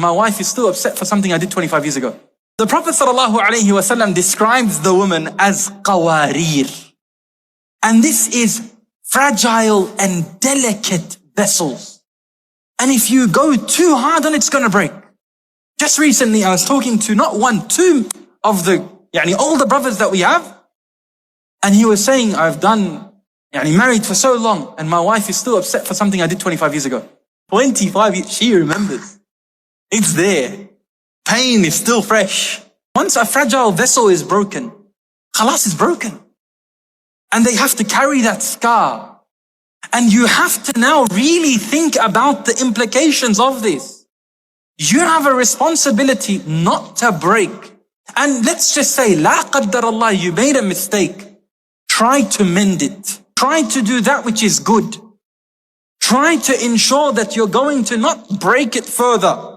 my wife is still upset for something I did 25 years ago. The Prophet ﷺ describes the woman as qawarir. And this is fragile and delicate vessels. And if you go too hard on it, it's going to break. Just recently, I was talking to not one, two of the older brothers that we have. And he was saying, I've done, married for so long, and my wife is still upset for something I did 25 years ago. 25 years, she remembers. It's there. Pain is still fresh. Once a fragile vessel is broken, khalas is broken. And they have to carry that scar. And you have to now really think about the implications of this. You have a responsibility not to break. And let's just say, la qaddar Allah, you made a mistake. Try to mend it. Try to do that which is good. Try to ensure that you're going to not break it further.